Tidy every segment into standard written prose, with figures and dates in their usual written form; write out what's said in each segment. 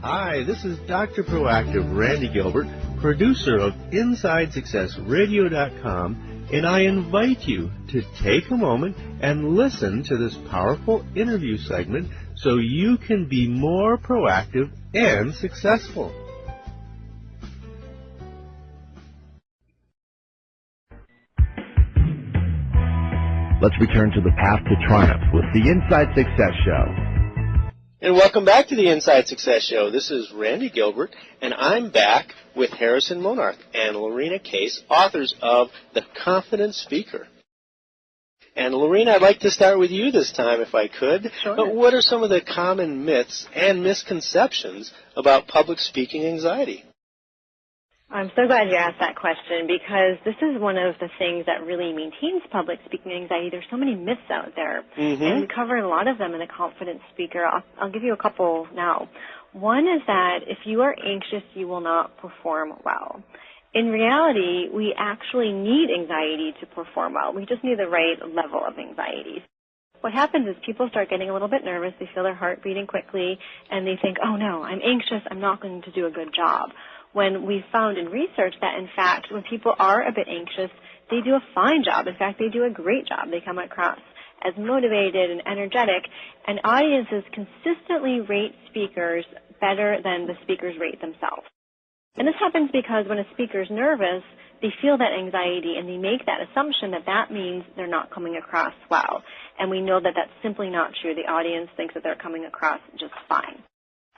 Hi, this is Dr. Proactive Randy Gilbert, producer of InsideSuccessRadio.com, and I invite you to take a moment and listen to this powerful interview segment so you can be more proactive and successful. Let's return to the path to triumph with the Inside Success Show. And welcome back to the Inside Success Show. This is Randy Gilbert, and I'm back with Harrison Monarch and Lorena Case, authors of The Confident Speaker. And Lorena, I'd like to start with you this time, if I could. Sure. But what are some of the common myths and misconceptions about public speaking anxiety? I'm so glad you asked that question because this is one of the things that really maintains public speaking anxiety. There's so many myths out there, and we cover a lot of them in The Confident Speaker. I'll give you a couple now. One is that if you are anxious, you will not perform well. In reality, we actually need anxiety to perform well. We just need the right level of anxiety. What happens is people start getting a little bit nervous. They feel their heart beating quickly, and they think, oh, no, I'm anxious. I'm not going to do a good job. When we found in research that, in fact, when people are a bit anxious, they do a fine job. In fact, they do a great job. They come across as motivated and energetic, and audiences consistently rate speakers better than the speakers rate themselves. And this happens because when a speaker's nervous, they feel that anxiety and they make that assumption that that means they're not coming across well. And we know that that's simply not true. The audience thinks that they're coming across just fine.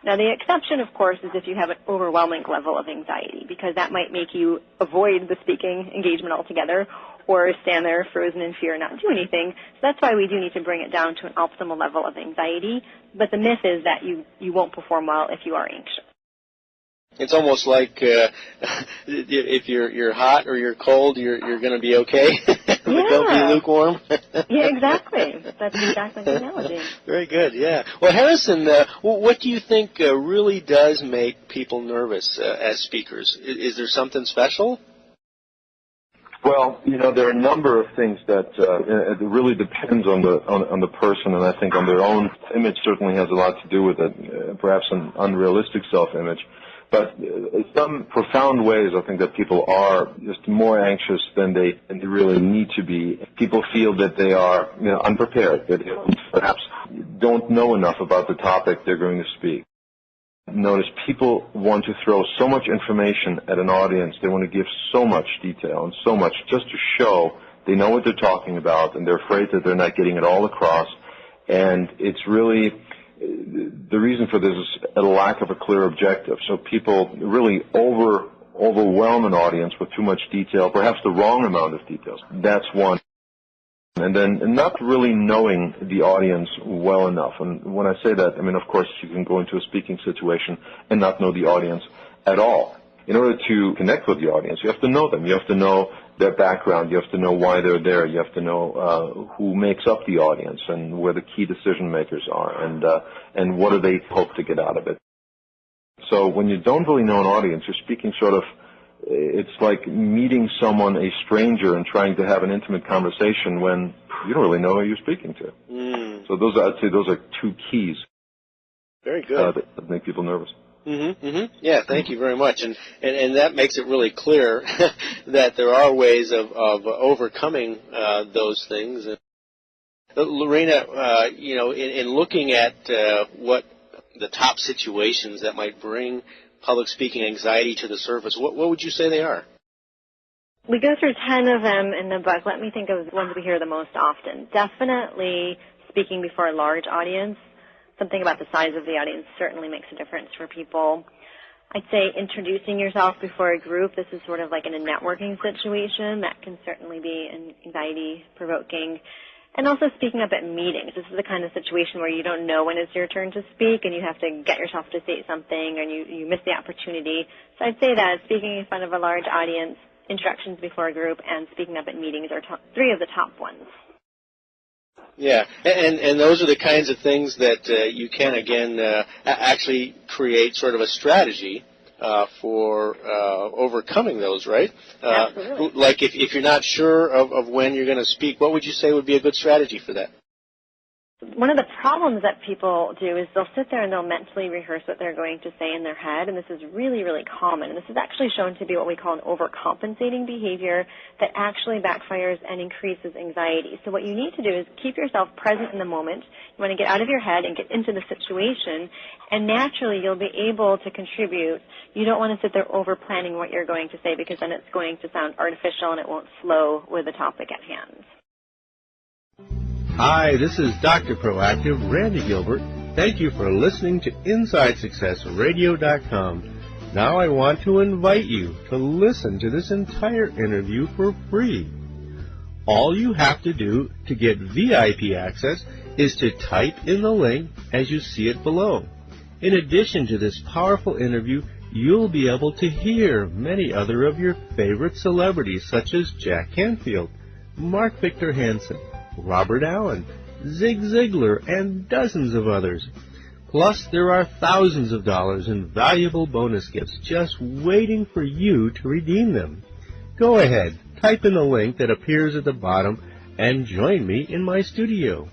Now, the exception, of course, is if you have an overwhelming level of anxiety, because that might make you avoid the speaking engagement altogether or stand there frozen in fear and not do anything. So that's why we do need to bring it down to an optimal level of anxiety. But the myth is that you won't perform well if you are anxious. It's almost like if you're hot or you're cold, you're going to be okay. But don't be lukewarm. Yeah, exactly. That's exactly the analogy. Very good, yeah. Well, Harrison, what do you think really does make people nervous as speakers? Is there something special? Well, there are a number of things that it really depends on the person, and I think on their own image certainly has a lot to do with it, perhaps an unrealistic self-image. But in some profound ways, I think that people are just more anxious than they really need to be. People feel that they are unprepared, that they perhaps don't know enough about the topic they're going to speak. Notice people want to throw so much information at an audience. They want to give so much detail and so much just to show they know what they're talking about, and they're afraid that they're not getting it all across. And it's really... the reason for this is a lack of a clear objective. So people really overwhelm an audience with too much detail, perhaps the wrong amount of details. That's one. And then not really knowing the audience well enough. And when I say that, I mean, of course, you can go into a speaking situation and not know the audience at all. In order to connect with the audience, you have to know them. You have to know their background. You have to know why they're there. You have to know who makes up the audience and where the key decision makers are and what do they hope to get out of it. So when you don't really know an audience, you're speaking sort of, it's like meeting someone, a stranger, and trying to have an intimate conversation when you don't really know who you're speaking to. So I'd say those are two keys. Very good. That make people nervous. Yeah, thank you very much. And that makes it really clear that there are ways of overcoming those things. Lorena, in looking at what the top situations that might bring public speaking anxiety to the surface, what would you say they are? We go through 10 of them in the book. Let me think of the ones we hear the most often. Definitely speaking before a large audience. Something about the size of the audience certainly makes a difference for people. I'd say introducing yourself before a group. This is sort of like in a networking situation. That can certainly be anxiety-provoking. And also speaking up at meetings. This is the kind of situation where you don't know when it's your turn to speak and you have to get yourself to say something and you miss the opportunity. So I'd say that speaking in front of a large audience, introductions before a group, and speaking up at meetings are three of the top ones. Yeah, and those are the kinds of things that you can, again, actually create sort of a strategy for overcoming those, right? Absolutely. Like if you're not sure of when you're going to speak, what would you say would be a good strategy for that? One of the problems that people do is they'll sit there and they'll mentally rehearse what they're going to say in their head, and this is really, really common. And this is actually shown to be what we call an overcompensating behavior that actually backfires and increases anxiety. So what you need to do is keep yourself present in the moment. You want to get out of your head and get into the situation, and naturally you'll be able to contribute. You don't want to sit there over-planning what you're going to say, because then it's going to sound artificial and it won't flow with the topic at hand. Hi, this is Dr. Proactive, Randy Gilbert. Thank you for listening to InsideSuccessRadio.com. Now I want to invite you to listen to this entire interview for free. All you have to do to get VIP access is to type in the link as you see it below. In addition to this powerful interview, you'll be able to hear many other of your favorite celebrities, such as Jack Canfield, Mark Victor Hansen, Robert Allen, Zig Ziglar, and dozens of others. Plus, there are thousands of dollars in valuable bonus gifts just waiting for you to redeem them. Go ahead, type in the link that appears at the bottom and join me in my studio.